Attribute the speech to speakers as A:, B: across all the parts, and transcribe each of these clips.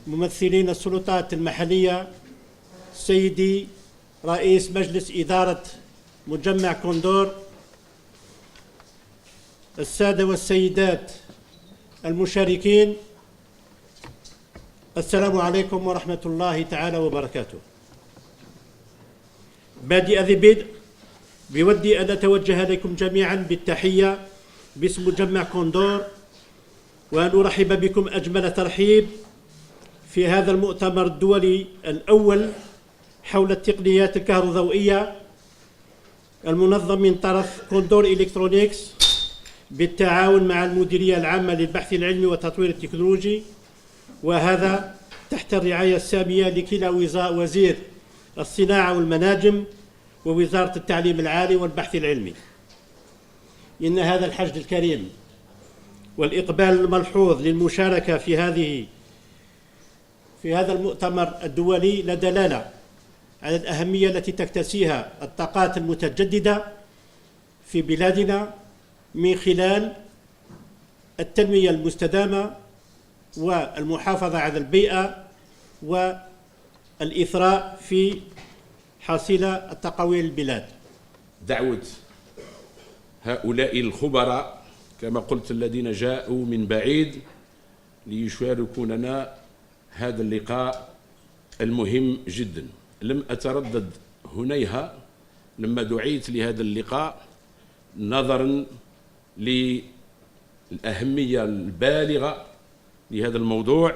A: ممثلين السلطات المحلية، سيدي رئيس مجلس إدارة مجمع كوندور، السادة والسيدات المشاركين، السلام عليكم ورحمة الله تعالى وبركاته. بادئ ذي بدء بودي أن أتوجه إليكم جميعا بالتحية باسم مجمع كوندور، وأن أرحب بكم أجمل ترحيب في هذا المؤتمر الدولي الأول حول التقنيات الكهروضوئية المنظم من طرف كوندور إلكترونيكس بالتعاون مع المديرية العامة للبحث العلمي والتطوير التكنولوجي، وهذا تحت الرعاية السامية لكلا وزير الصناعة والمناجم ووزارة التعليم العالي والبحث العلمي. إن هذا الحشد الكريم والإقبال الملحوظ للمشاركة في هذا المؤتمر الدولي لدلالة على الأهمية التي تكتسيها الطاقات المتجددة في بلادنا من خلال التنمية المستدامة والمحافظة على البيئة والإثراء في حاصيل التقويم البلاد.
B: دعوة هؤلاء الخبراء كما قلت الذين جاءوا من بعيد ليشاركوننا هذا اللقاء المهم جدا. لم أتردد هنيها لما دعيت لهذا اللقاء نظرا للأهمية البالغة لهذا الموضوع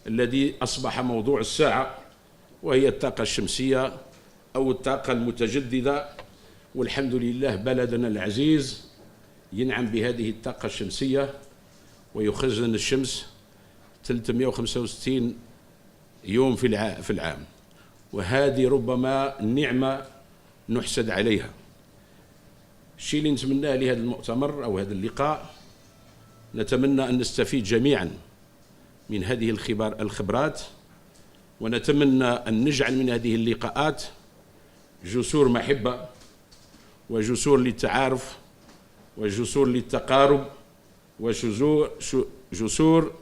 B: الذي أصبح موضوع الساعة، وهي الطاقة الشمسية أو الطاقة المتجددة. والحمد لله بلدنا العزيز ينعم بهذه الطاقة الشمسية ويخرج لنا الشمس 365 يوم في العام، وهذه ربما نعمة نحسد عليها. الشيء اللي نتمناه لهذا المؤتمر أو هذا اللقاء، نتمنى أن نستفيد جميعا من هذه الخبرات، ونتمنى أن نجعل من هذه اللقاءات جسور محبة وجسور للتعارف وجسور للتقارب وجسور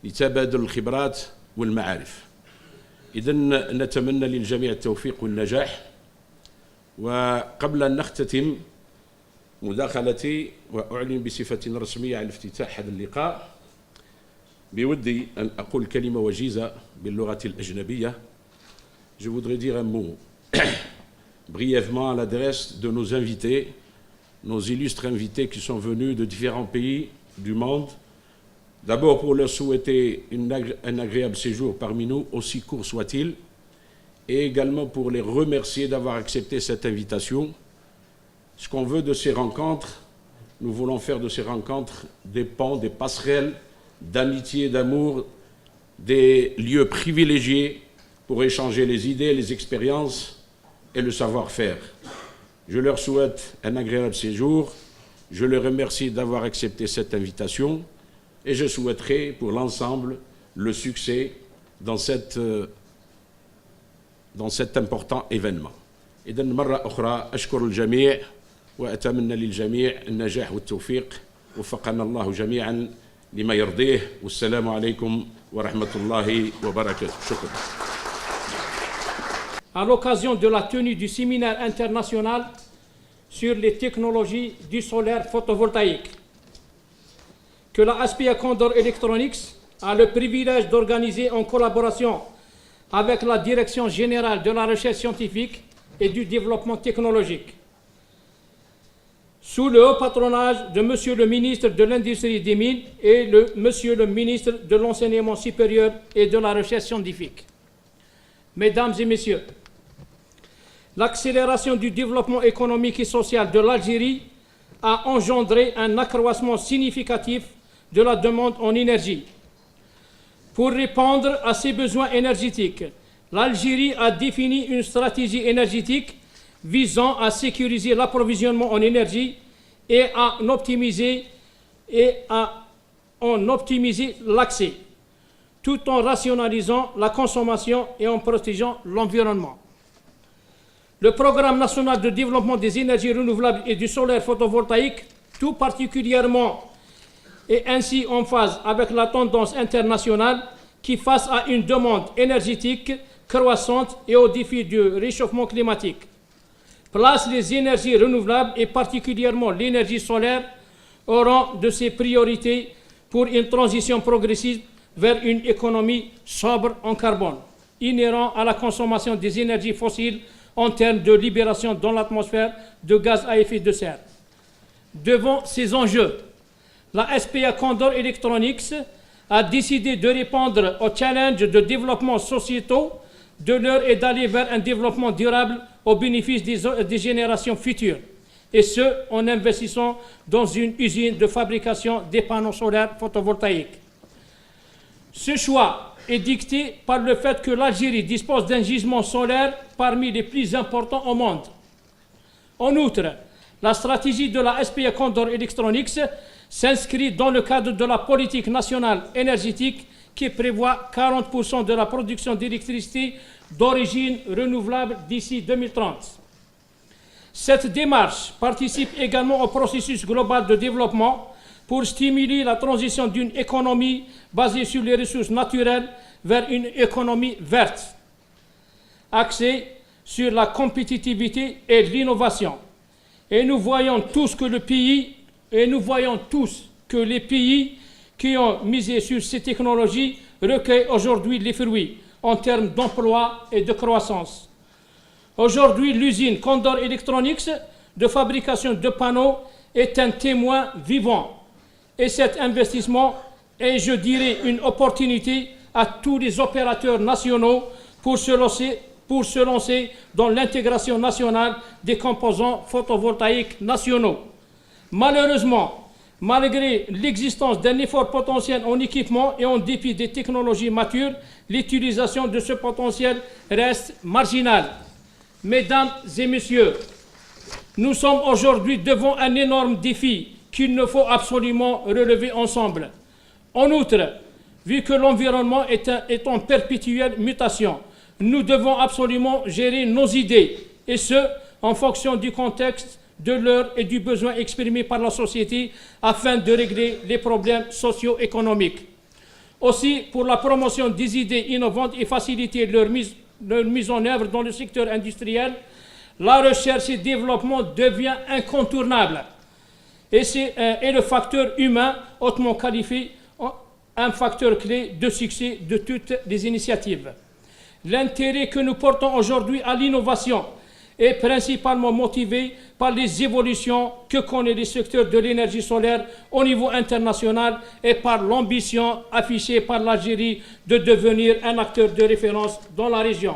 B: لتبادل الخبرات والمعارف. إذن نتمنى للجميع التوفيق والنجاح. وقبل أن نختتم مداخلتي وأعلن بصفة رسمية على افتتاح هذا اللقاء، بودي أن أقول كلمة وجيزة باللغة الأجنبية. Je voudrais dire un mot brièvement à l'adresse de nos invités, nos illustres invités qui sont venus de différents pays du monde. D'abord pour leur souhaiter un agréable séjour parmi nous, aussi court soit-il, et également pour les remercier d'avoir accepté cette invitation. Ce qu'on veut de ces rencontres, nous voulons faire de ces rencontres des ponts, des passerelles d'amitié, d'amour, des lieux privilégiés pour échanger les idées, les expériences et le savoir-faire. Je leur souhaite un agréable séjour, je les remercie d'avoir accepté cette invitation et je souhaiterais pour l'ensemble le succès dans cet important événement. إذن مرة أخرى أشكر الجميع وأتمنى للجميع النجاح والتوفيق، وفقنا الله جميعا لما يرضيه، والسلام عليكم ورحمة الله وبركاته. شكرا.
C: À l'occasion de la tenue du séminaire international sur les technologies du solaire photovoltaïque, que la ASPIA Condor Electronics a le privilège d'organiser en collaboration avec la Direction générale de la recherche scientifique et du développement technologique, sous le haut patronage de Monsieur le ministre de l'Industrie et des Mines et Monsieur le ministre de l'Enseignement supérieur et de la recherche scientifique. Mesdames et Messieurs, l'accélération du développement économique et social de l'Algérie a engendré un accroissement significatif de la demande en énergie. Pour répondre à ses besoins énergétiques, l'Algérie a défini une stratégie énergétique visant à sécuriser l'approvisionnement en énergie et à en optimiser l'accès, tout en rationalisant la consommation et en protégeant l'environnement. Le Programme national de développement des énergies renouvelables et du solaire photovoltaïque, tout particulièrement, est ainsi en phase avec la tendance internationale qui, face à une demande énergétique croissante et aux défis du réchauffement climatique, place les énergies renouvelables et particulièrement l'énergie solaire au rang de ses priorités pour une transition progressive vers une économie sobre en carbone, inhérent à la consommation des énergies fossiles en termes de libération dans l'atmosphère de gaz à effet de serre. Devant ces enjeux, la SPA Condor Electronics a décidé de répondre aux challenges de développement sociétaux de l'heure et d'aller vers un développement durable au bénéfice des générations futures, et ce, en investissant dans une usine de fabrication des panneaux solaires photovoltaïques. Ce choix est dicté par le fait que l'Algérie dispose d'un gisement solaire parmi les plus importants au monde. En outre, la stratégie de la SPA Condor Electronics s'inscrit dans le cadre de la politique nationale énergétique qui prévoit 40% de la production d'électricité d'origine renouvelable d'ici 2030. Cette démarche participe également au processus global de développement pour stimuler la transition d'une économie basée sur les ressources naturelles vers une économie verte, axée sur la compétitivité et l'innovation. Et nous voyons tous que les pays qui ont misé sur ces technologies recueillent aujourd'hui les fruits en termes d'emploi et de croissance. Aujourd'hui, l'usine Condor Electronics de fabrication de panneaux est un témoin vivant. Et cet investissement est, je dirais, une opportunité à tous les opérateurs nationaux pour se lancer dans l'intégration nationale des composants photovoltaïques nationaux. Malheureusement, malgré l'existence d'un effort potentiel en équipement et en dépit des technologies matures, l'utilisation de ce potentiel reste marginale. Mesdames et messieurs, nous sommes aujourd'hui devant un énorme défi qu'il nous faut absolument relever ensemble. En outre, vu que l'environnement est en perpétuelle mutation, nous devons absolument gérer nos idées, et ce, en fonction du contexte, de l'heure et du besoin exprimé par la société, afin de régler les problèmes socio-économiques. Aussi, pour la promotion des idées innovantes et faciliter leur mise en œuvre dans le secteur industriel, la recherche et développement devient incontournable. Et le facteur humain, hautement qualifié, un facteur clé de succès de toutes les initiatives. L'intérêt que nous portons aujourd'hui à l'innovation est principalement motivé par les évolutions que connaît le secteur de l'énergie solaire au niveau international et par l'ambition affichée par l'Algérie de devenir un acteur de référence dans la région.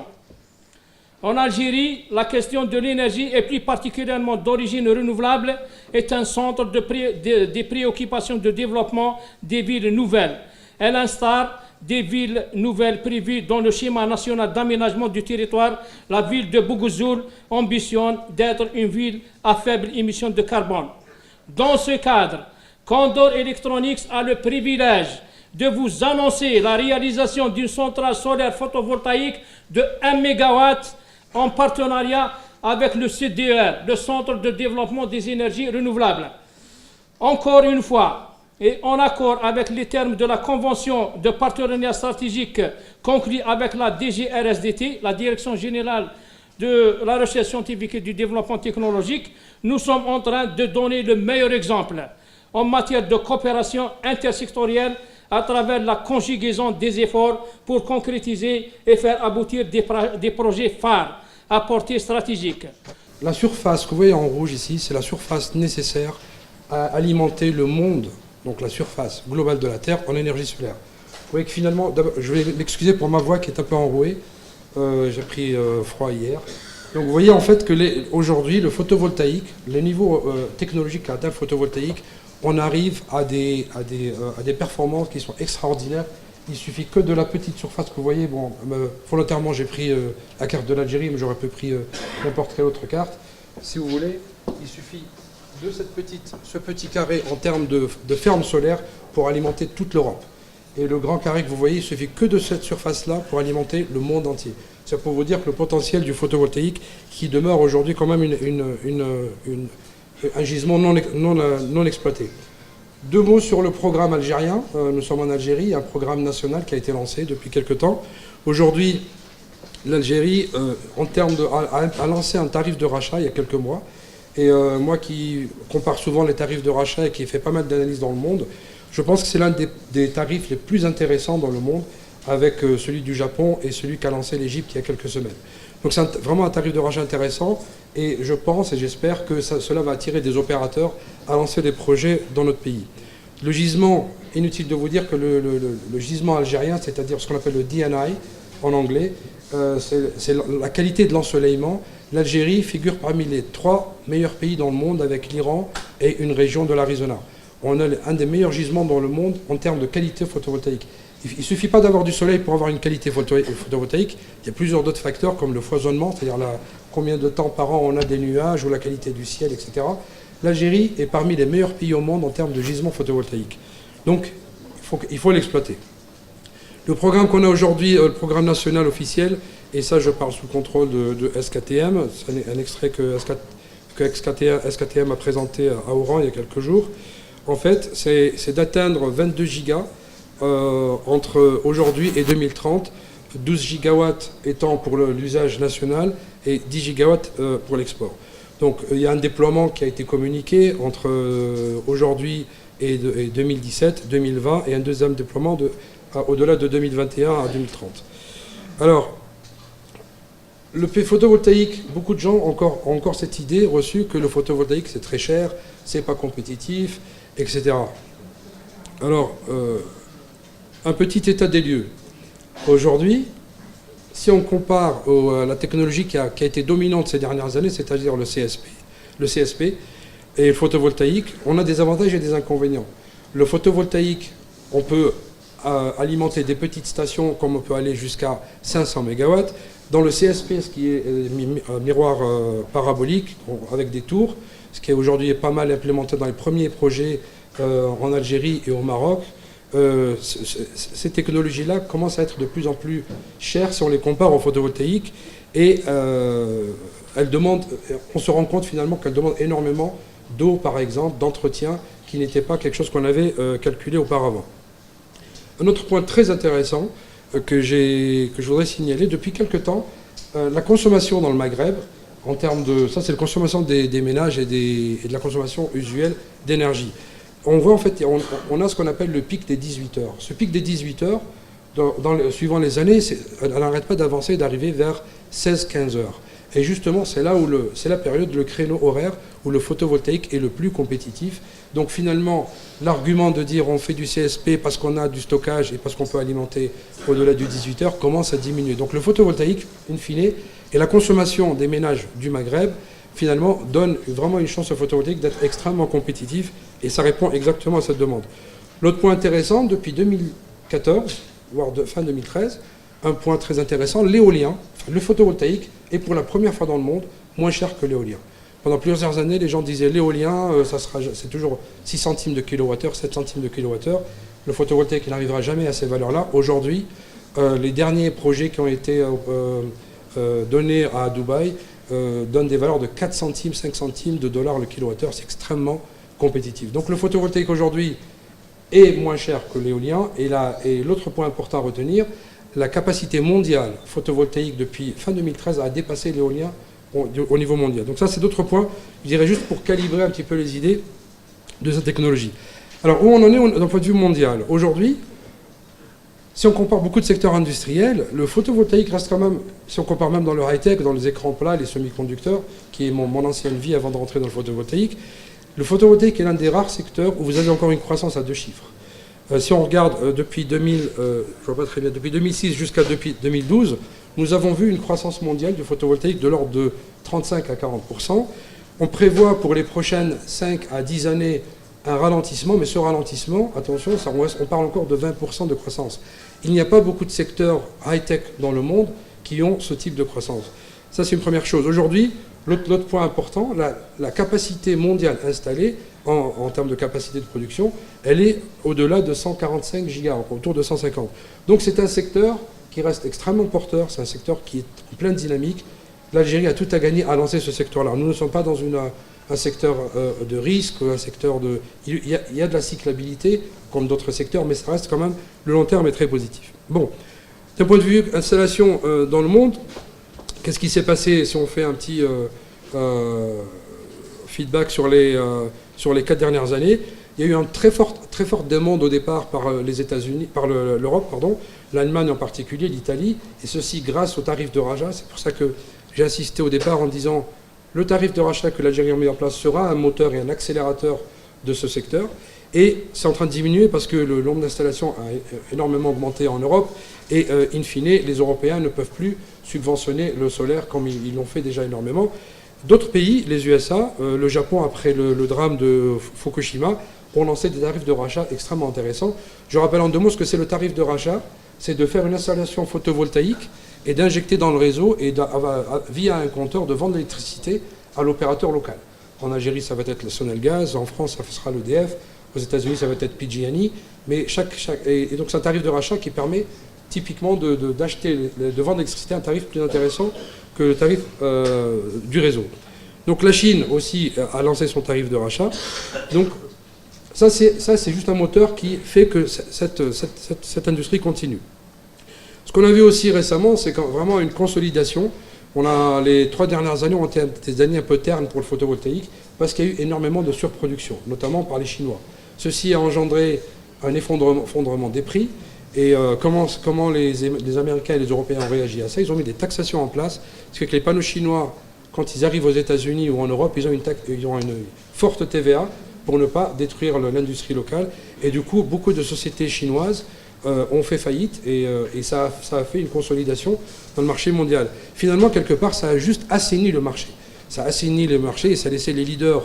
C: En Algérie, la question de l'énergie, et plus particulièrement d'origine renouvelable, est un centre des préoccupations de développement des villes nouvelles. À l'instar des villes nouvelles prévues dans le schéma national d'aménagement du territoire, la ville de Bougouzzoul ambitionne d'être une ville à faible émission de carbone. Dans ce cadre, Condor Electronics a le privilège de vous annoncer la réalisation d'une centrale solaire photovoltaïque de 1 MW en partenariat avec le CDER, le Centre de développement des énergies renouvelables. Encore une fois, et en accord avec les termes de la convention de partenariat stratégique conclue avec la DGRSDT, la Direction générale de la recherche scientifique et du développement technologique, nous sommes en train de donner le meilleur exemple en matière de coopération intersectorielle à travers la conjugaison des efforts pour concrétiser et faire aboutir des projets phares à portée stratégique.
D: La surface que vous voyez en rouge ici, c'est la surface nécessaire à alimenter le monde, donc la surface globale de la Terre, en énergie solaire. Vous voyez que finalement, je vais m'excuser pour ma voix qui est un peu enrouée, j'ai pris froid hier. Donc vous voyez en fait que aujourd'hui, le photovoltaïque, les niveaux technologiques à la photovoltaïque, on arrive à des performances qui sont extraordinaires. Il suffit que de la petite surface que vous voyez. Bon, volontairement, j'ai pris la carte de l'Algérie, mais j'aurais pu pris n'importe quelle autre carte. Si vous voulez, il suffit de ce petit carré en termes de ferme solaire pour alimenter toute l'Europe. Et le grand carré que vous voyez, il suffit que de cette surface-là pour alimenter le monde entier. C'est pour vous dire que le potentiel du photovoltaïque, qui demeure aujourd'hui quand même un gisement non exploité. 2 mots sur le programme algérien. Nous sommes en Algérie, il y a un programme national qui a été lancé depuis quelques temps. Aujourd'hui, l'Algérie, a lancé un tarif de rachat il y a quelques mois. Et moi qui compare souvent les tarifs de rachat et qui fait pas mal d'analyses dans le monde, je pense que c'est l'un des tarifs les plus intéressants dans le monde, avec celui du Japon et celui qu'a lancé l'Égypte il y a quelques semaines. Donc c'est vraiment un tarif de rachat intéressant, et je pense et j'espère que cela va attirer des opérateurs à lancer des projets dans notre pays. Le gisement, inutile de vous dire que le gisement algérien, c'est-à-dire ce qu'on appelle le DNI en anglais, c'est la qualité de l'ensoleillement. L'Algérie figure parmi les 3 meilleurs pays dans le monde, avec l'Iran et une région de l'Arizona. On a un des meilleurs gisements dans le monde en termes de qualité photovoltaïque. Il ne suffit pas d'avoir du soleil pour avoir une qualité photovoltaïque. Il y a plusieurs d'autres facteurs comme le foisonnement, c'est-à-dire combien de temps par an on a des nuages ou la qualité du ciel, etc. L'Algérie est parmi les meilleurs pays au monde en termes de gisement photovoltaïque. Donc, il faut l'exploiter. Le programme qu'on a aujourd'hui, le programme national officiel, et ça je parle sous le contrôle de SKTM, c'est un extrait que SKTM a présenté à Oran il y a quelques jours. En fait, c'est d'atteindre 22 gigas entre aujourd'hui et 2030, 12 gigawatts étant pour l'usage national et 10 gigawatts pour l'export. Donc il y a un déploiement qui a été communiqué entre aujourd'hui et 2017, 2020, et un deuxième déploiement au-delà de 2021 à 2030. Alors, le photovoltaïque, beaucoup de gens ont encore cette idée reçue que le photovoltaïque c'est très cher, c'est pas compétitif, etc. Alors, un petit état des lieux. Aujourd'hui, si on compare à la technologie qui a été dominante ces dernières années, c'est-à-dire le CSP et le photovoltaïque, on a des avantages et des inconvénients. Le photovoltaïque, on peut alimenter des petites stations comme on peut aller jusqu'à 500 MW. Dans le CSP, ce qui est un miroir parabolique avec des tours, ce qui est aujourd'hui pas mal implémenté dans les premiers projets en Algérie et au Maroc, ces technologies-là commencent à être de plus en plus chères si on les compare au photovoltaïque, et on se rend compte finalement qu'elles demandent énormément d'eau, par exemple, d'entretien, qui n'était pas quelque chose qu'on avait calculé auparavant. Un autre point très intéressant que je voudrais signaler, depuis quelque temps, la consommation dans le Maghreb, en termes de... Ça, c'est la consommation des ménages et de la consommation usuelle d'énergie. On voit en fait, on a ce qu'on appelle le pic des 18 heures. Ce pic des 18 heures, suivant les années, elle n'arrête pas d'avancer, d'arriver vers 16-15 heures. Et justement, c'est là où c'est la période, le créneau horaire où le photovoltaïque est le plus compétitif. Donc finalement, l'argument de dire on fait du CSP parce qu'on a du stockage et parce qu'on peut alimenter au-delà du 18 heures commence à diminuer. Donc le photovoltaïque, in fine, et la consommation des ménages du Maghreb, finalement, donne vraiment une chance au photovoltaïque d'être extrêmement compétitif, et ça répond exactement à cette demande. L'autre point intéressant, depuis 2014, voire fin 2013, un point très intéressant, l'éolien, le photovoltaïque, est pour la première fois dans le monde moins cher que l'éolien. Pendant plusieurs années, les gens disaient l'éolien, c'est toujours 6 centimes de kilowattheure, 7 centimes de kilowattheure. Le photovoltaïque n'arrivera jamais à ces valeurs-là. Aujourd'hui, les derniers projets qui ont été donnés à Dubaï donnent des valeurs de 4 centimes, 5 centimes de dollars le kilowattheure. C'est extrêmement compétitif. Donc le photovoltaïque aujourd'hui est moins cher que l'éolien. Et l'autre point important à retenir, la capacité mondiale photovoltaïque depuis fin 2013 a dépassé l'éolien au niveau mondial. Donc ça, c'est d'autres points, je dirais, juste pour calibrer un petit peu les idées de cette technologie. Alors, où on en est d'un point de vue mondial? Aujourd'hui, si on compare beaucoup de secteurs industriels, le photovoltaïque reste quand même, si on compare même dans le high-tech, dans les écrans plats, les semi-conducteurs, qui est mon ancienne vie avant de rentrer dans le photovoltaïque, le photovoltaïque est l'un des rares secteurs où vous avez encore une croissance à 2 chiffres. Si on regarde depuis 2006 jusqu'à 2012, nous avons vu une croissance mondiale du photovoltaïque de l'ordre de 35 à 40%. On prévoit pour les prochaines 5 à 10 années un ralentissement, mais ce ralentissement, attention, on parle encore de 20% de croissance. Il n'y a pas beaucoup de secteurs high-tech dans le monde qui ont ce type de croissance. Ça, c'est une première chose. Aujourd'hui, l'autre point important, la capacité mondiale installée, en termes de capacité de production, elle est au-delà de 145 gigas, autour de 150. Donc c'est un secteur qui reste extrêmement porteur, c'est un secteur qui est en pleine dynamique. L'Algérie a tout à gagner à lancer ce secteur-là. Nous ne sommes pas dans un secteur de risque, un secteur de... Il y a de la cyclabilité, comme d'autres secteurs, mais ça reste quand même, le long terme est très positif. Bon, d'un point de vue installation dans le monde, qu'est-ce qui s'est passé si on fait un petit feedback sur les 4 dernières années? Il y a eu une très forte demande au départ par les États-Unis, par l'Europe, pardon, l'Allemagne en particulier, l'Italie, et ceci grâce au tarif de rachat. C'est pour ça que j'ai insisté au départ en disant le tarif de rachat que l'Algérie a mis en place sera un moteur et un accélérateur de ce secteur. Et c'est en train de diminuer parce que le nombre d'installations a énormément augmenté en Europe. Et in fine, les Européens ne peuvent plus subventionner le solaire comme ils l'ont fait déjà énormément. D'autres pays, les USA, le Japon, après le drame de Fukushima, ont lancé des tarifs de rachat extrêmement intéressants. Je rappelle en 2 mots ce que c'est le tarif de rachat. C'est de faire une installation photovoltaïque et d'injecter dans le réseau et via un compteur de vendre l'électricité à l'opérateur local. En Algérie, ça va être le Sonelgaz, en France, ça sera l'EDF, aux États-Unis, ça va être PG&E, mais et donc c'est un tarif de rachat qui permet typiquement de vendre l'électricité à un tarif plus intéressant que le tarif du réseau. Donc la Chine aussi a lancé son tarif de rachat. Donc ça c'est juste un moteur qui fait que cette industrie continue. Ce qu'on a vu aussi récemment, c'est vraiment une consolidation. Les 3 dernières années ont été des années un peu ternes pour le photovoltaïque parce qu'il y a eu énormément de surproduction, notamment par les Chinois. Ceci a engendré un effondrement des prix. Et comment les Américains et les Européens ont réagi à ça? Ils ont mis des taxations en place, ce qui fait que les panneaux chinois, quand ils arrivent aux États-Unis ou en Europe, ils ont une forte TVA pour ne pas détruire l'industrie locale. Et du coup, beaucoup de sociétés chinoises ont fait faillite et ça a fait une consolidation dans le marché mondial. Finalement, quelque part, ça a juste assaini le marché. Ça a assaini le marché et ça a laissé les leaders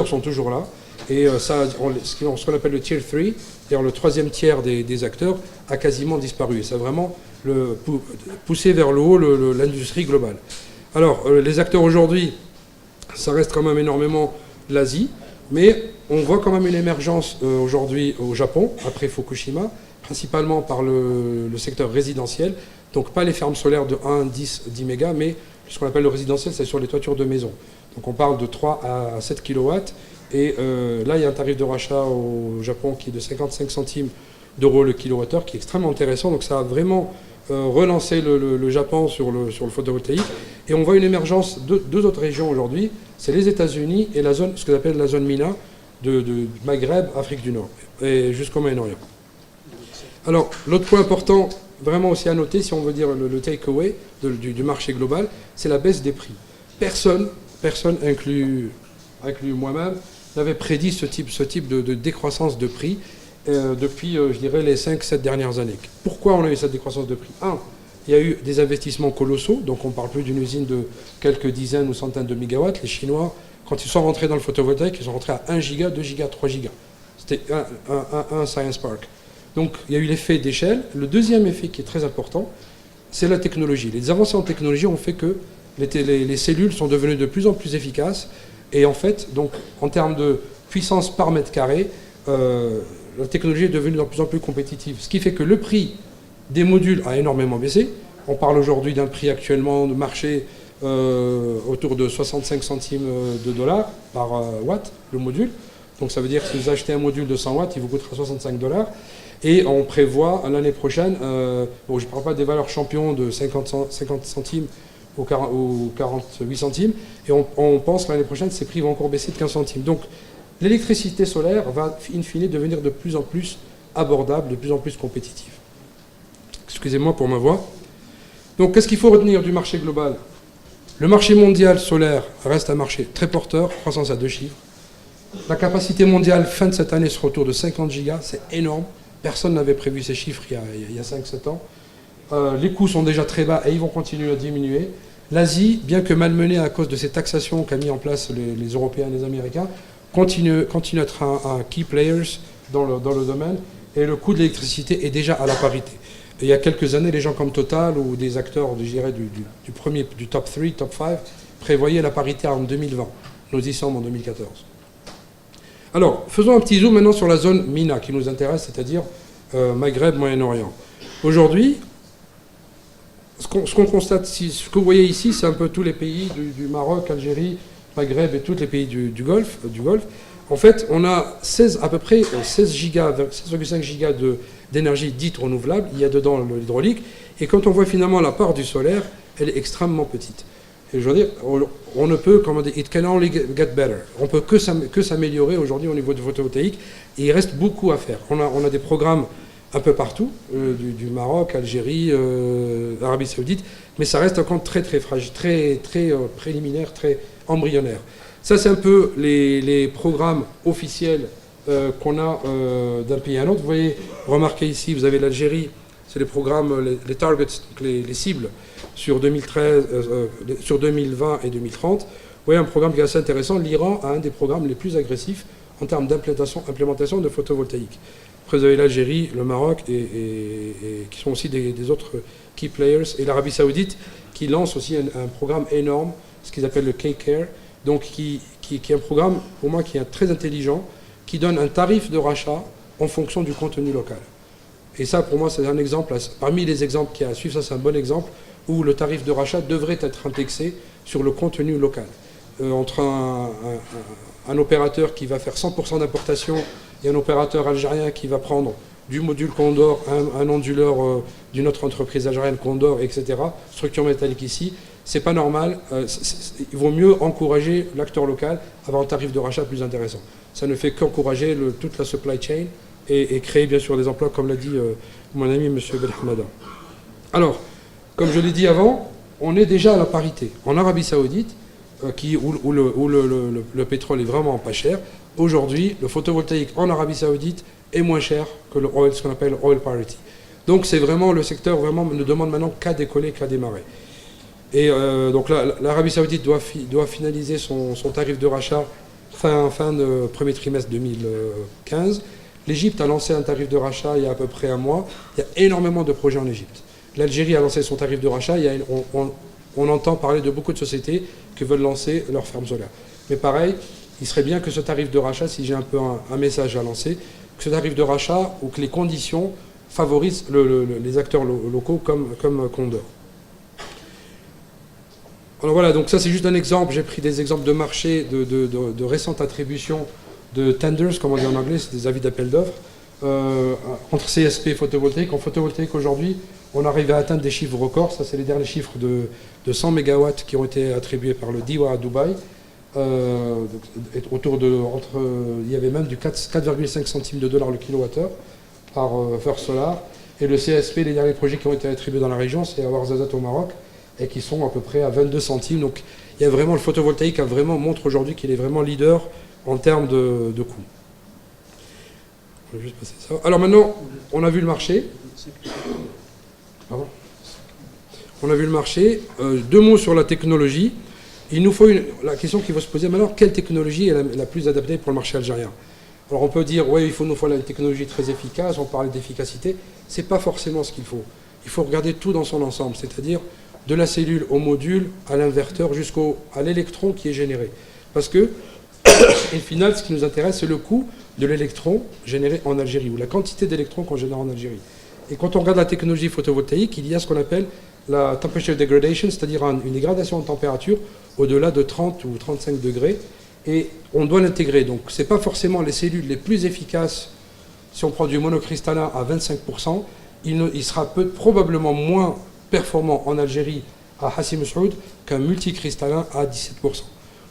D: sont toujours là. Et ce qu'on appelle le Tier 3, c'est-à-dire le 3e tiers des acteurs, a quasiment disparu. Et ça a vraiment poussé vers le haut l'industrie globale. Alors, les acteurs aujourd'hui, ça reste quand même énormément l'Asie, mais on voit quand même une émergence aujourd'hui au Japon, après Fukushima, principalement par le secteur résidentiel. Donc pas les fermes solaires de 1, 10 mégas, mais ce qu'on appelle le résidentiel, c'est sur les toitures de maison. Donc on parle de 3 à 7 kW. Et là, il y a un tarif de rachat au Japon qui est de 55 centimes d'euros le kilowattheure, qui est extrêmement intéressant. Donc ça a vraiment relancé le Japon sur le photovoltaïque. Et on voit une émergence de 2 autres régions aujourd'hui. C'est les États-Unis et ce qu'on appelle la zone MENA, de Maghreb, Afrique du Nord, et jusqu'au Moyen-Orient. Alors, l'autre point important, vraiment aussi à noter, si on veut dire le take-away du marché global, c'est la baisse des prix. Personne inclus moi-même, n'avait prédit ce type de décroissance de prix depuis, je dirais, les 5-7 dernières années. Pourquoi on a eu cette décroissance de prix? Il y a eu des investissements colossaux, donc on ne parle plus d'une usine de quelques dizaines ou centaines de mégawatts. Les Chinois, quand ils sont rentrés dans le photovoltaïque, ils sont rentrés à 1 giga, 2 giga, 3 gigas. C'était un Science Park. Donc il y a eu l'effet d'échelle. Le deuxième effet qui est très important, c'est la technologie. Les avancées en technologie ont fait que les cellules sont devenues de plus en plus efficaces. Et en fait, donc, en termes de puissance par mètre carré, la technologie est devenue de plus en plus compétitive. Ce qui fait que le prix des modules a énormément baissé. On parle aujourd'hui d'un prix actuellement de marché autour de 65 centimes de dollars par watt, le module. Donc ça veut dire que si vous achetez un module de 100 watts, il vous coûtera 65 $. Et on prévoit l'année prochaine, je ne parle pas des valeurs champions de 50 centimes ou 48 centimes, et on pense que l'année prochaine, ces prix vont encore baisser de 15 centimes. Donc l'électricité solaire va, in fine, devenir de plus en plus abordable, de plus en plus compétitive. Excusez-moi pour ma voix. Donc qu'est-ce qu'il faut retenir du marché global? Le marché mondial solaire reste un marché très porteur, croissance à 2 chiffres. La capacité mondiale fin de cette année sera autour de 50 gigas, c'est énorme. Personne n'avait prévu ces chiffres il y a 5-7 ans. Les coûts sont déjà très bas et ils vont continuer à diminuer. L'Asie, bien que malmenée à cause de ces taxations qu'a mis en place les Européens et les Américains, continue à être un key players dans le domaine, et le coût de l'électricité est déjà à la parité. Et il y a quelques années, les gens comme Total ou des acteurs, je dirais, du top 3, top 5, prévoyaient la parité en 2020. Nous y sommes en 2014. Alors, faisons un petit zoom maintenant sur la zone MENA qui nous intéresse, c'est-à-dire Maghreb, Moyen-Orient. Aujourd'hui, ce qu'on constate, ce que vous voyez ici, c'est un peu tous les pays du Maroc, Algérie, Maghreb et tous les pays du Golfe. En fait, on a à peu près 16,5 gigas d'énergie dite renouvelable. Il y a dedans l'hydraulique. Et quand on voit finalement la part du solaire, elle est extrêmement petite. Et je veux dire, on ne peut, comment dire, it can only get better. On peut que s'améliorer aujourd'hui au niveau du photovoltaïque. Et il reste beaucoup à faire. On a des programmes un peu partout, du Maroc, Algérie, Arabie Saoudite, mais ça reste encore très très fragile, très préliminaire, très embryonnaire. Ça, c'est un peu les programmes officiels qu'on a d'un pays à un autre. Vous voyez, remarquez ici, vous avez l'Algérie, c'est les programmes, les targets, donc les cibles sur 2020 et 2030. Vous voyez un programme qui est assez intéressant. L'Iran a un des programmes les plus agressifs en termes d'implémentation de photovoltaïque. Après, vous avez l'Algérie, le Maroc, et qui sont aussi des autres key players, et l'Arabie Saoudite, qui lance aussi un programme énorme, ce qu'ils appellent le K-Care, donc qui est un programme, pour moi, qui est très intelligent, qui donne un tarif de rachat en fonction du contenu local. Et ça, pour moi, c'est un exemple, parmi les exemples qu'il y a à suivre, ça c'est un bon exemple, où le tarif de rachat devrait être indexé sur le contenu local. Entre un opérateur qui va faire 100% d'importation et un opérateur algérien qui va prendre du module Condor, un onduleur d'une autre entreprise algérienne Condor, etc., structure métallique ici, c'est pas normal. Il vaut mieux encourager l'acteur local à avoir un tarif de rachat plus intéressant. Ça ne fait qu'encourager toute la supply chain et créer bien sûr des emplois, comme l'a dit mon ami M. Belhamada. Alors, comme je l'ai dit avant, on est déjà à la parité. En Arabie Saoudite, où le pétrole est vraiment pas cher, aujourd'hui, le photovoltaïque en Arabie Saoudite est moins cher que le oil, ce qu'on appelle oil parity. Donc c'est vraiment le secteur vraiment ne demande maintenant qu'à décoller, qu'à démarrer. Et donc l'Arabie Saoudite doit finaliser son tarif de rachat fin de premier trimestre 2015. L'Égypte a lancé un tarif de rachat il y a à peu près un mois. Il y a énormément de projets en Égypte. L'Algérie a lancé son tarif de rachat. On entend parler de beaucoup de sociétés qui veulent lancer leur ferme solaire. Mais pareil, il serait bien que ce tarif de rachat, si j'ai un peu un message à lancer, que ce tarif de rachat ou que les conditions favorisent les acteurs locaux comme Condor. Alors voilà, donc ça c'est juste un exemple. J'ai pris des exemples de marché, de récentes attributions de tenders, comme on dit en anglais, c'est des avis d'appel d'offres, entre CSP et photovoltaïque. En photovoltaïque aujourd'hui, on arrive à atteindre des chiffres records. Ça c'est les derniers chiffres de 100 MW qui ont été attribués par le DIWA à Dubaï. Il y avait même du 4,5 centimes de dollars le kilowattheure par First Solar. Et le CSP, les derniers projets qui ont été attribués dans la région, c'est à Ouarzazate au Maroc, et qui sont à peu près à 22 centimes. Donc il y a vraiment, le photovoltaïque montre aujourd'hui qu'il est vraiment leader en termes de coûts. On va juste passer ça. Alors maintenant, on a vu le marché. Pardon. On a vu le marché. Deux mots sur la technologie. Il nous faut la question qu'il faut se poser maintenant, quelle technologie est la plus adaptée pour le marché algérien? Alors on peut dire, oui, il nous faut une technologie très efficace, on parle d'efficacité. Ce n'est pas forcément ce qu'il faut. Il faut regarder tout dans son ensemble, c'est-à-dire de la cellule au module, à l'inverteur, à l'électron qui est généré. Parce que, au final, ce qui nous intéresse, c'est le coût de l'électron généré en Algérie, ou la quantité d'électrons qu'on génère en Algérie. Et quand on regarde la technologie photovoltaïque, il y a ce qu'on appelle la temperature degradation, c'est-à-dire une dégradation de température au-delà de 30 ou 35 degrés, et on doit l'intégrer. Donc ce n'est pas forcément les cellules les plus efficaces. Si on prend du monocristallin à 25%, il sera probablement moins performant en Algérie à Hassi Messaoud qu'un multicristallin à 17%.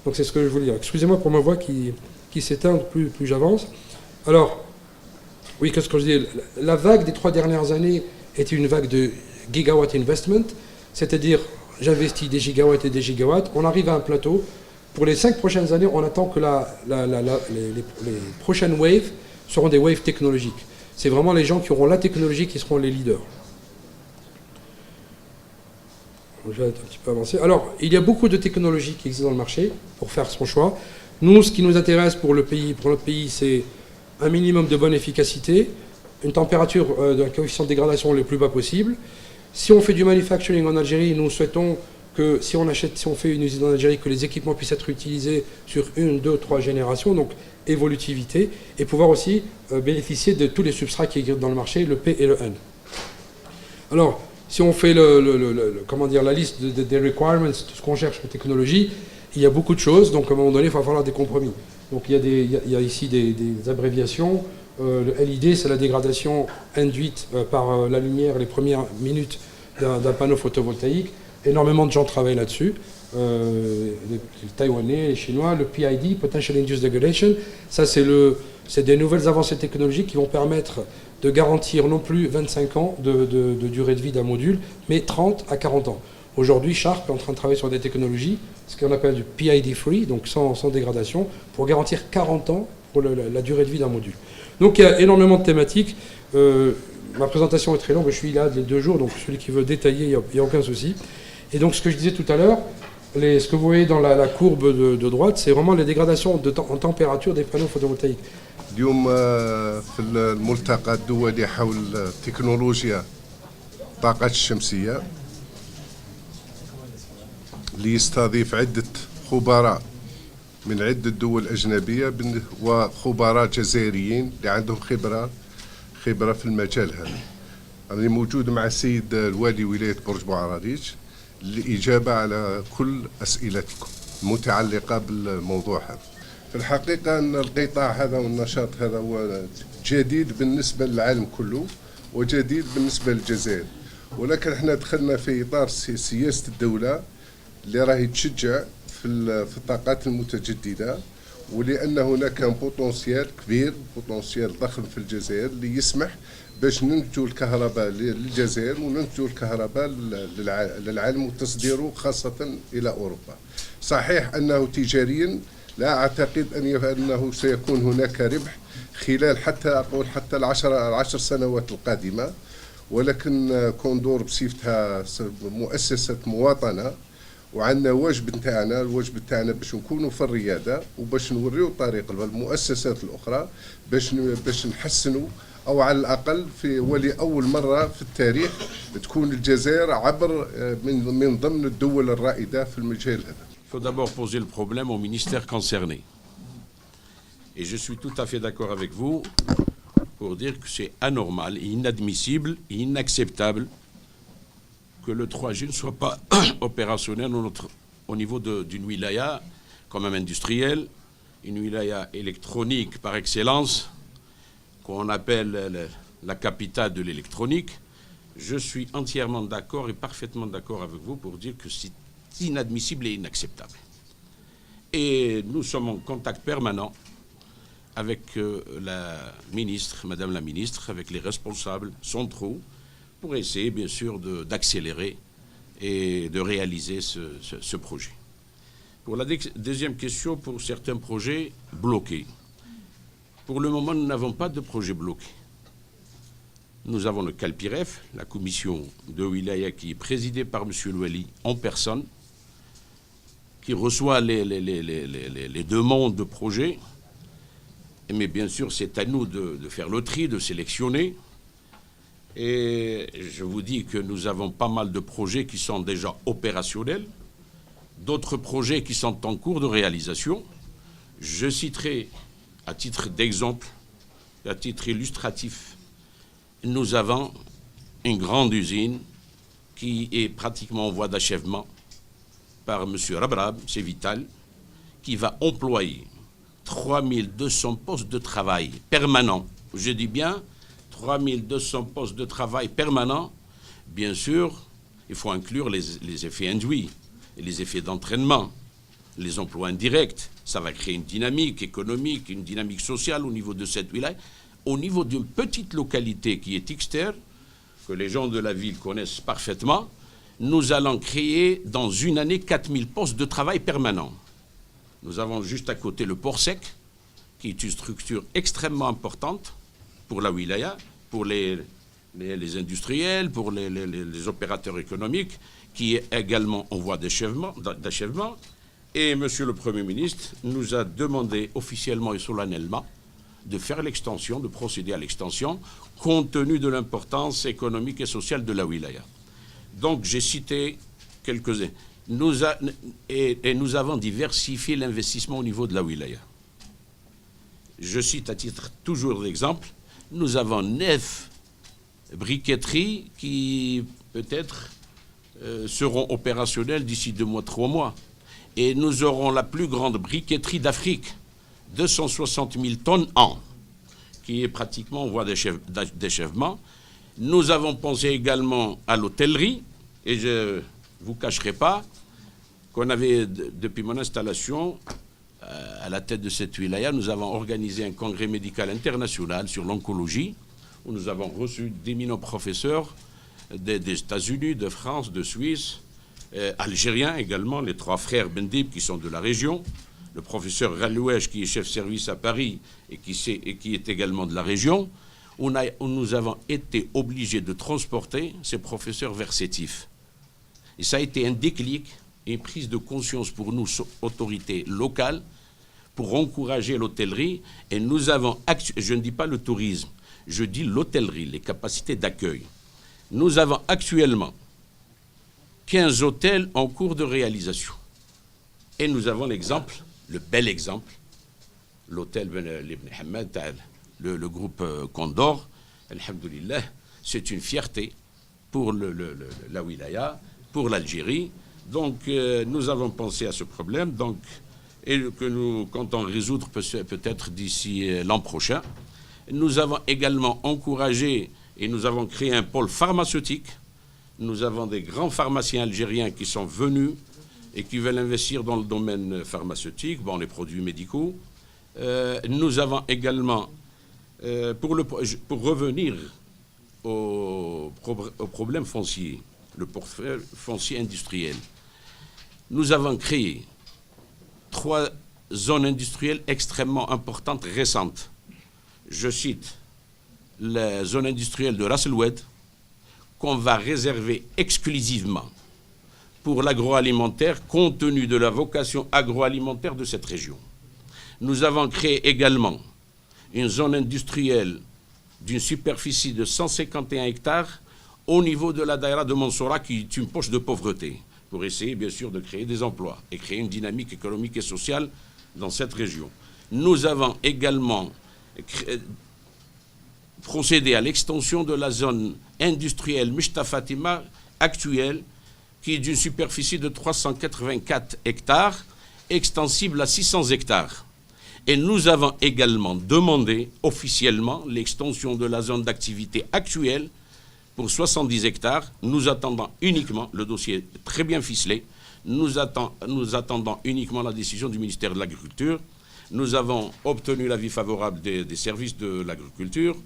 D: Donc c'est ce que je voulais dire. Excusez-moi pour ma voix qui s'éteint plus j'avance. Alors, oui, qu'est-ce que je dis? La vague des 3 dernières années était une vague de gigawatt investment, c'est-à-dire j'investis des gigawatts et des gigawatts, on arrive à un plateau. Pour les 5 prochaines années, on attend que les prochaines waves seront des waves technologiques. C'est vraiment les gens qui auront la technologie qui seront les leaders. Je vais un petit peu avancer. Alors, il y a beaucoup de technologies qui existent dans le marché pour faire son choix. Nous, ce qui nous intéresse pour notre pays, c'est un minimum de bonne efficacité, une température d'un coefficient de dégradation le plus bas possible. Si on fait du manufacturing en Algérie, nous souhaitons que si on fait une usine en Algérie, que les équipements puissent être utilisés sur 1, 2, 3 générations, donc évolutivité, et pouvoir aussi bénéficier de tous les substrats qui existent dans le marché, le P et le N. Alors, si on fait la liste des requirements, de ce qu'on cherche en technologie, Il y a beaucoup de choses, donc à un moment donné, il va falloir des compromis. Donc il y a ici des abréviations. Le LID, c'est la dégradation induite par la lumière les premières minutes d'un panneau photovoltaïque. Énormément de gens travaillent là-dessus. Les Taïwanais, les Chinois, le PID, Potential Induced Degradation, ça c'est des nouvelles avancées technologiques qui vont permettre de garantir non plus 25 ans de durée de vie d'un module, mais 30 à 40 ans. Aujourd'hui, Sharp est en train de travailler sur des technologies, ce qu'on appelle du PID free, donc sans dégradation, pour garantir 40 ans pour la durée de vie d'un module. Donc il y a énormément de thématiques. Ma présentation est très longue, je suis là les 2 jours, donc celui qui veut détailler, il n'y a aucun souci. Et donc ce que je disais tout à l'heure, ce que vous voyez dans la courbe de droite, c'est vraiment les dégradations en température des panneaux photovoltaïques.
E: اليوم في الملتقى الدولي حول تكنولوجيا الطاقة الشمسية اللي يستضيف عدة خبراء من عدة دول أجنبية وخبراء جزائريين اللي عندهم خبرة في المجال هذا. أنا موجود مع السيد الوالي ولاية برج بوعراريج للإجابة على كل أسئلتكم المتعلقة بالموضوع هذا. في الحقيقة أن القطاع هذا والنشاط هذا هو جديد بالنسبة للعالم كله وجديد بالنسبة للجزائر، ولكن احنا دخلنا في إطار سياسة الدولة اللي راهي تشجع في الطاقات المتجددة، ولأن هناك بوتنسيال كبير، بوتنسيال ضخم في الجزائر اللي يسمح باش ننتجوا الكهرباء للجزائر وننتجوا الكهرباء للعالم وتصديره خاصة إلى أوروبا. صحيح أنه تجاريا لا أعتقد أنه سيكون هناك ربح خلال حتى العشر سنوات القادمة، ولكن كوندور بصفتها مؤسسة مواطنة وعندنا واجب نتاعنا، الواجب نتاعنا باش نكونوا في الريادة وباش نوريو الطريق للمؤسسات الأخرى باش نحسنوا، أو على الأقل ولأول مرة في التاريخ تكون الجزائر عبر من ضمن الدول الرائدة في المجال هذا.
B: Il faut d'abord poser le problème au ministère concerné. Et je suis tout à fait d'accord avec vous pour dire que c'est anormal, inadmissible et inacceptable que le 3G ne soit pas opérationnel au niveau d'une wilaya quand même industrielle, une wilaya électronique par excellence, qu'on appelle la capitale de l'électronique. Je suis entièrement d'accord et parfaitement d'accord avec vous pour dire que c'est inadmissible et inacceptable. Et nous sommes en contact permanent avec la ministre, Madame la ministre, avec les responsables centraux, pour essayer bien sûr d'accélérer et de réaliser ce projet. Pour la deuxième question, pour certains projets bloqués. Pour le moment, nous n'avons pas de projet bloqué. Nous avons le CalPIREF, la commission de Wilaya qui est présidée par M. Louali en personne, qui reçoit les demandes de projets. Mais bien sûr, c'est à nous de faire le tri, de sélectionner. Et je vous dis que nous avons pas mal de projets qui sont déjà opérationnels, d'autres projets qui sont en cours de réalisation. Je citerai, à titre d'exemple, à titre illustratif, nous avons une grande usine qui est pratiquement en voie d'achèvement par M. Rabrab, c'est Vital, qui va employer 3200 postes de travail permanents. Je dis bien 3200 postes de travail permanents. Bien sûr, il faut inclure les effets induits, et les effets d'entraînement, les emplois indirects. Ça va créer une dynamique économique, une dynamique sociale au niveau de cette wilaya. Au niveau d'une petite localité qui est Ixter, que les gens de la ville connaissent parfaitement, nous allons créer dans une année 4000 postes de travail permanents. Nous avons juste à côté le port sec, qui est une structure extrêmement importante pour la wilaya, pour les industriels, pour les opérateurs économiques, qui est également en voie d'achèvement. Et Monsieur le Premier ministre nous a demandé officiellement et solennellement de faire l'extension, de procéder à l'extension, compte tenu de l'importance économique et sociale de la wilaya. Donc j'ai cité quelques-uns. Nous avons diversifié l'investissement au niveau de la wilaya. Je cite à titre toujours d'exemple, nous avons 9 briqueteries qui peut-être seront opérationnelles d'ici 2 mois, 3 mois. et nous aurons la plus grande briqueterie d'Afrique, 260 000 tonnes an, qui est pratiquement en voie d'achèvement. Nous avons pensé également à l'hôtellerie, et je ne vous cacherai pas qu'on avait, depuis mon installation, à la tête de cette wilaya, nous avons organisé un congrès médical international sur l'oncologie, où nous avons reçu d'éminents professeurs des États-Unis, de France, de Suisse, algériens également, les 3 frères Bendib qui sont de la région, le professeur Ralouèche qui est chef service à Paris et qui est également de la région, où nous avons été obligés de transporter ces professeurs vers Sétif. Et ça a été un déclic et une prise de conscience pour nous, autorités locales, pour encourager l'hôtellerie. Et nous avons, je ne dis pas le tourisme, je dis l'hôtellerie, les capacités d'accueil. Nous avons actuellement 15 hôtels en cours de réalisation. Et nous avons l'exemple, le bel exemple, l'hôtel Ibn Hamad, le groupe Condor, alhamdoulilah, c'est une fierté pour la wilaya, pour l'Algérie. Donc nous avons pensé à ce problème, donc, et que nous comptons résoudre peut-être d'ici l'an prochain. Nous avons également encouragé et nous avons créé un pôle pharmaceutique. Nous avons des grands pharmaciens algériens qui sont venus et qui veulent investir dans le domaine pharmaceutique, les produits médicaux. Nous avons également, pour revenir au problème foncier, le portefeuille foncier industriel, nous avons créé 3 zones industrielles extrêmement importantes récentes. Je cite la zone industrielle de Ras El Oued, qu'on va réserver exclusivement pour l'agroalimentaire, compte tenu de la vocation agroalimentaire de cette région. Nous avons créé également une zone industrielle d'une superficie de 151 hectares au niveau de la daïra de Mansoura, qui est une poche de pauvreté, pour essayer bien sûr de créer des emplois et créer une dynamique économique et sociale dans cette région. Nous avons également procédé à l'extension de la zone industrielle Mishta Fatima actuelle, qui est d'une superficie de 384 hectares, extensible à 600 hectares. Et nous avons également demandé officiellement l'extension de la zone d'activité actuelle pour 70 hectares. Nous attendons uniquement, le dossier est très bien ficelé, nous attendons uniquement la décision du ministère de l'Agriculture. Nous avons obtenu l'avis favorable des services de l'agriculture.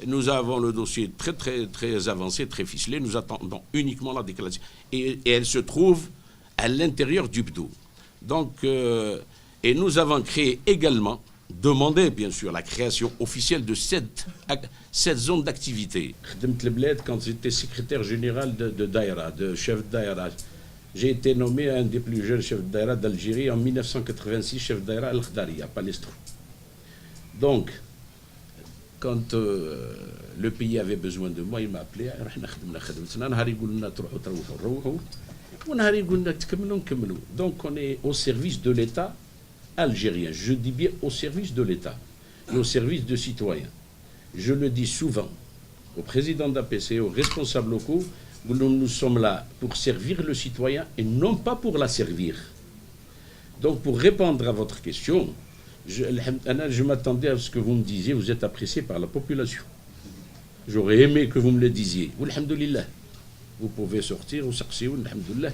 B: Nous avons le dossier très avancé, très ficelé. Nous attendons uniquement la déclaration. Et elle se trouve à l'intérieur du BDO. Donc, et nous avons créé également, demandé bien sûr la création officielle de cette zone d'activité. Quand j'étais secrétaire général de Daïra, de chef de Daïra, j'ai été nommé un des plus jeunes chefs de Daïra d'Algérie en 1986, chef de Daïra Al-Khdari, à Palestro. Donc, quand le pays avait besoin de moi, il m'a appelé. Donc on est au service de l'État algérien. Je dis bien au service de l'État et au service de citoyens. Je le dis souvent au président d'APC, aux responsables locaux, nous sommes là pour servir le citoyen et non pas pour la servir. Donc pour répondre à votre question, je m'attendais à ce que vous me disiez, vous êtes apprécié par la population. J'aurais aimé que vous me le disiez. Alhamdoulilah. Vous pouvez sortir, ou sortir, alhamdoulilah.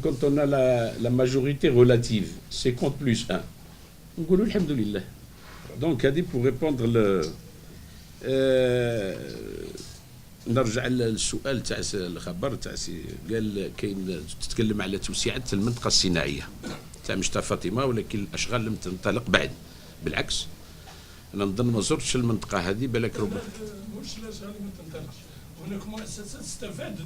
B: Quand on a la majorité relative, 50 plus 1, on dit alhamdoulilah. Donc, pour répondre نرجع للسؤال تاع الخبر تاع قال كاين تتكلم على توسعه المنطقه الصناعيه تاع مشتا فاطمه، ولكن الاشغال لم تنطلق بعد. بالعكس انا نظن ما زرتش المنطقه هذه بالك ربما
F: مش الاشغال ما تنطلقش، هناك مؤسسات استفادت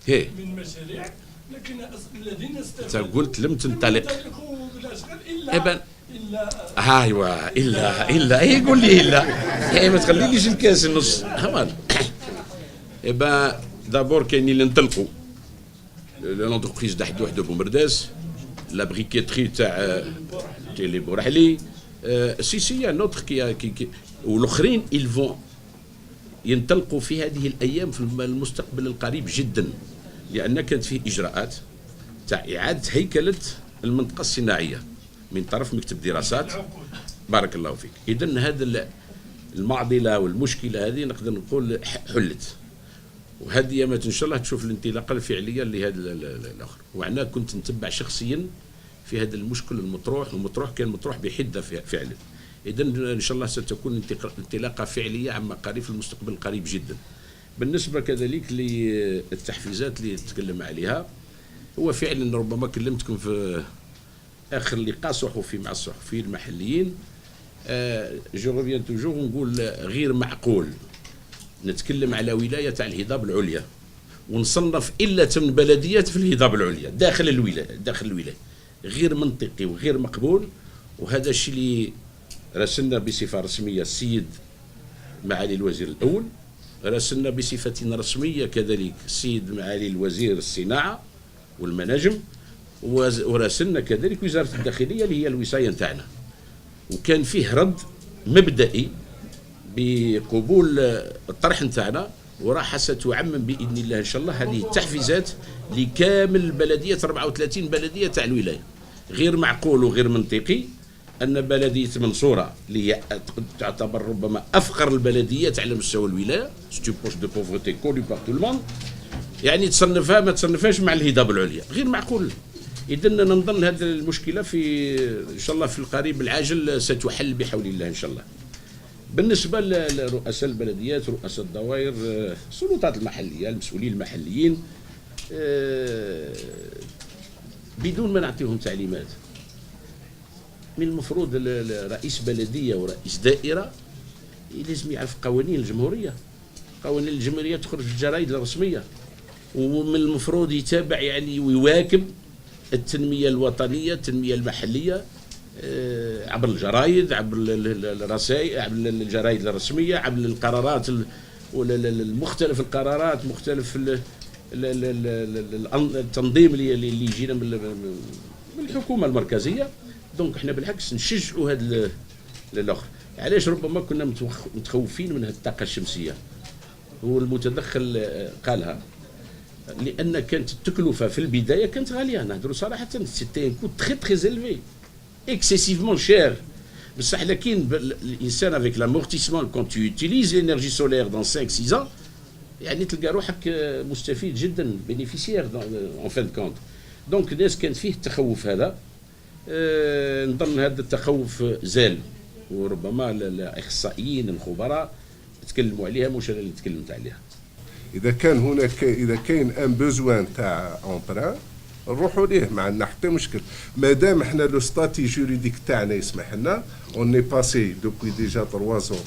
F: من مشاريع، لكن الذين استفادوا
B: قلت لم تنطلق
F: بالاشغال الا
B: ايوا الا يقول لي الا ما تخليليش الكاس النص. D'abord, il y a l'entreprise d'Ahdouh de Boumerdès, la briqueterie de les Bourahli. Si, il y a un autre qui والآخرين ils vont ينطلقوا في هذه الأيام في المستقبل القريب جدا، لأن كانت فيه إجراءات تاع إعادة هيكلة الصناعية من طرف مكتب دراسات. بارك الله فيك. إذن هذا المعضلة والمشكلة هذه نقدر نقول حلت، وهذه ما إن شاء الله تشوف الانطلاقة الفعلية لهذا الآخر. وأنا كنت نتبع شخصيا في هذا المشكل المطروح كان مطروح بحدة فعلا. إذن إن شاء الله ستكون انطلاقة فعلية عما قريب في المستقبل القريب جدا. بالنسبة كذلك للتحفيزات اللي تكلم عليها، هو فعلا ربما كلمتكم في آخر لقاء صحفي مع الصحفيين المحليين، جو ريفيان توجور نقول غير معقول نتكلم على ولاية تاع الهضاب العليا ونصنف إلا 8 بلديات في الهضاب العليا داخل الولاية، غير منطقي وغير مقبول. وهذا الشيء اللي راسلنا بصفة رسمية السيد معالي الوزير الأول، راسلنا بصفة رسمية كذلك السيد معالي الوزير الصناعة والمناجم، وراسلنا كذلك وزارة الداخلية اللي هي الوصاية نتاعنا، وكان فيه رد مبدئي بقبول الطرح نتاعنا، وراح ستعمم بإذن الله إن شاء الله هذه التحفيزات لكامل البلديات 34 بلدية تاع الولاية. غير معقول وغير منطقي أن بلدية منصورة اللي هي تعتبر ربما أفقر البلديات على مستوى الولاية، ستو بوش دو بوفرتي كوني بار تو الموند، يعني ما تصنفهاش مع الهضاب العليا، غير معقول. إذن نظن هذه المشكلة في إن شاء الله في القريب العاجل ستحل بحول الله إن شاء الله. بالنسبة لرؤساء البلديات، رؤساء الدوائر، السلطات المحلية، المسؤولين المحليين، بدون ما نعطيهم تعليمات، من المفروض رئيس بلدية ورئيس دائرة لازم يعرف قوانين الجمهورية. قوانين الجمهورية تخرج في الجرائد الرسمية، ومن المفروض يتابع يعني ويواكب التنمية الوطنية، التنمية المحلية، عبر الجرايد، عبر الرسائل، عبر الجرايد الرسمية، عبر القرارات المختلف، القرارات مختلف التنظيم اللي يجينا من الحكومة المركزية. دونك احنا بالعكس نشجعوا هذا الاخر. علاش ربما كنا متخوفين من هذه الطاقة الشمسية، هو المتدخل قالها، لأن كانت التكلفة في البداية كانت غالية، نهضروا صراحة، سيتي ان كو تري تري زيلفي اكسيسيفمون شير. بصح لكن الانسان افيك لامورتيسمون كون تو يوتيليز لينيرجي سولير دون 5 6 ans يعني تلقى روحك مستفيد جدا، بينيفيسيير اون فان كونت. دونك الناس كان فيه التخوف هذا، نظن هذا التخوف زال، وربما الاخصائيين الخبراء تكلموا عليها مش انا اللي تكلمت عليها.
E: اذا كاين ان بوزوان تاع امبران نروحوا ليه، ما عندنا حتى مشكل، مادام احنا لو ستاتي جوريديك تاعنا يسمح لنا. اون ني باسي دوبوي ديجا 3 ans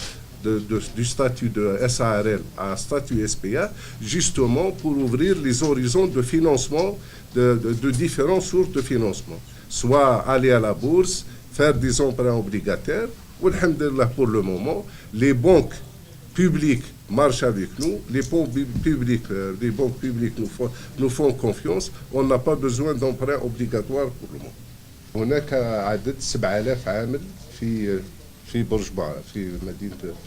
E: du statut de SARL à statut SPA, justement pour ouvrir les horizons de financement de différentes sources de financement, soit aller à la bourse, faire des emprunts obligataires. Alhamdulillah, pour le moment, les banques publiques marchent avec nous, les banques publiques nous font confiance, on n'a pas besoin d'emprunts obligatoires pour le moment. هناك عدد 7000 عامل في برج بعرة، في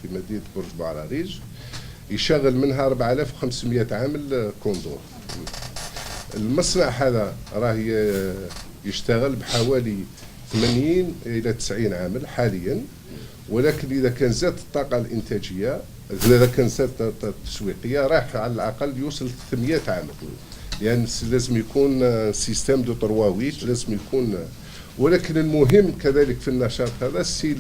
E: مدينة برج بعرة ريج، يشغل منها 4500 عامل كوندور. المصنع هذا راه يشتغل بحوالي 80 إلى 90 عامل حاليا، ولكن إذا كان زادت الطاقة الإنتاجية، إذا كان زادت التسويقية، راح على الأقل يوصل 800 عامل. يعني لازم يكون سيستم دو 3-8، لازم يكون. ولكن المهم كذلك في النشاط هذا سي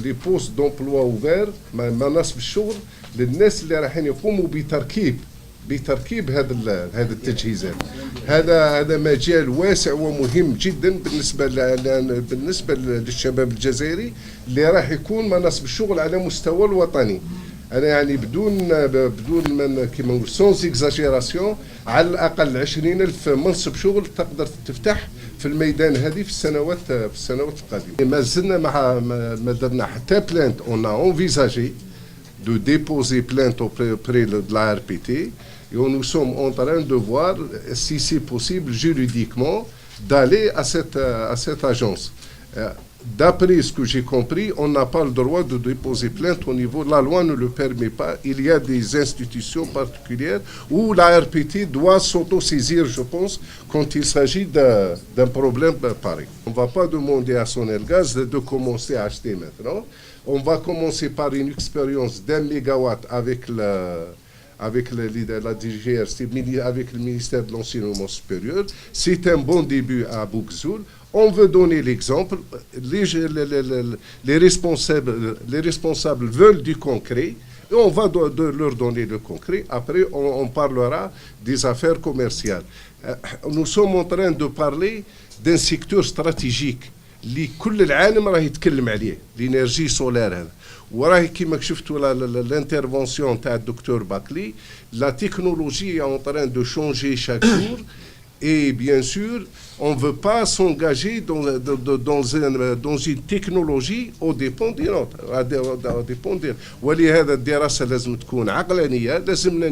E: لي بوست دومبلوا اوفير، مناصب الشغل للناس اللي رايحين يقوموا بتركيب هذا التجهيزات. هذا مجال واسع ومهم جدا بالنسبه للشباب الجزائري اللي راح يكون مناصب الشغل على مستوى الوطني. انا يعني بدون من كيما نقول سونس اكزاجيراسيون، على الاقل 20,000 منصب شغل تقدر تفتح في الميدان هذه في السنوات القادمه. ما زلنا ما درنا حتى بلانت. اون انفيزاجي دو ديبوزي بلانت auprès de la RPT et nous sommes en train de voir si c'est possible juridiquement d'aller à cette agence. D'après ce que j'ai compris, on n'a pas le droit de déposer plainte au niveau. La loi ne le permet pas. Il y a des institutions particulières où la RPT doit s'auto-saisir, je pense, quand il s'agit d'un problème pareil. On ne va pas demander à Sonelgaz de commencer à acheter maintenant. On va commencer par une expérience d'1 mégawatt avec la DGRC, avec le ministère de l'Enseignement supérieur. C'est un bon début à Boukzoul. On veut donner l'exemple. Les responsables veulent du concret. Et on va leur donner le concret. Après, on parlera des affaires commerciales. Nous sommes en train de parler d'un secteur stratégique. لكل العالم راه يتكلم عليه الانرجي سولار هذا وراه كيما شفتوا الانترفونسيون تاع الدكتور باكلي لا تكنولوجي en train de changer chaque jour et bien sûr on ne veut pas s'engager dans une technologie au dépend d'une autre ولهذا الدراسه لازم تكون عقلانيه لازمنا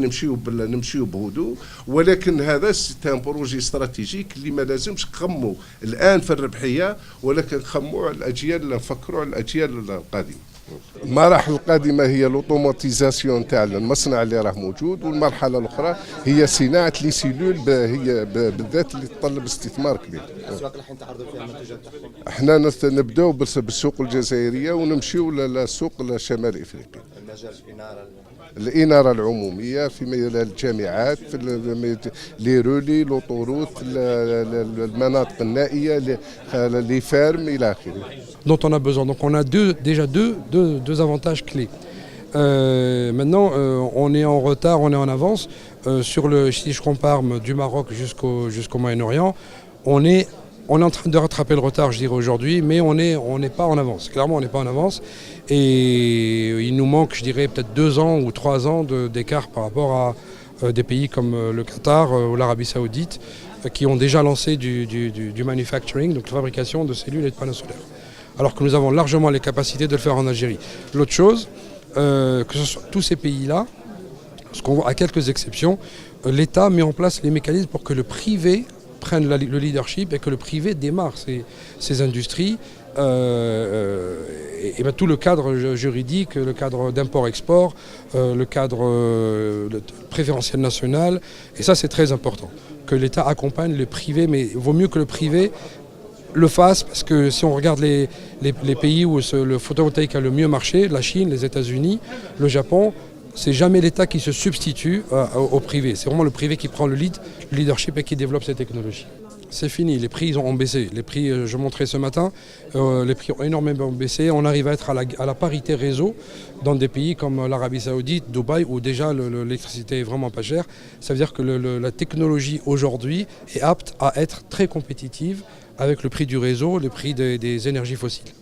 E: نمشيو بهدوء ولكن هذا سيتان بروجي استراتيجيك اللي ما لازمش نخمو الان في الربحيه ولكن نخمو على الاجيال نفكروا على الاجيال القادمه. المراحل القادمه هي الاوتوماتيزاسيون تاع المصنع اللي راه موجود والمرحله الاخرى هي صناعه لي سيلول هي بالذات اللي تطلب استثمار كبير.
G: الاسواق اللي حنتعرضوا فيها المنتوجات تاعكم؟
E: احنا نبداو بالسوق الجزائريه ونمشيو للسوق الشمال افريقي.
G: المجال
E: الإنارة العمومية في الجامعات في لي رولي لوطوروت المناطق النائية لي فارم إلى آخره.
D: Dont on a besoin. Donc on a déjà deux avantages clés. Maintenant, on est en retard, on est en avance. Si je compare du Maroc jusqu'au Moyen-Orient, on est en train de rattraper le retard, je dirais aujourd'hui, mais on n'est pas en avance. Clairement, on n'est pas en avance. Et il nous manque, je dirais, peut-être 2 ans ou 3 ans d'écart par rapport à des pays comme le Qatar ou l'Arabie Saoudite, qui ont déjà lancé du manufacturing, donc la fabrication de cellules et de panneaux solaires. Alors que nous avons largement les capacités de le faire en Algérie. L'autre chose, que ce soit tous ces pays-là, parce qu'on voit à quelques exceptions, l'État met en place les mécanismes pour que le privé prenne le leadership et que le privé démarre ces industries. Et tout le cadre juridique, le cadre d'import-export, le cadre préférentiel national, et ça c'est très important, que l'État accompagne le privé, mais il vaut mieux que le privé le fasse, parce que si on regarde les pays où le photovoltaïque a le mieux marché, la Chine, les États-Unis, le Japon, c'est jamais l'État qui se substitue au privé, c'est vraiment le privé qui prend le leadership et qui développe ces technologies. C'est fini, les prix ils ont baissé. Les prix, je montrais ce matin, les prix ont énormément baissé. On arrive à être à la parité réseau dans des pays comme l'Arabie Saoudite, Dubaï, où déjà l'électricité est vraiment pas chère. Ça veut dire que la technologie aujourd'hui est apte à être très compétitive avec le prix du réseau, le prix des énergies fossiles.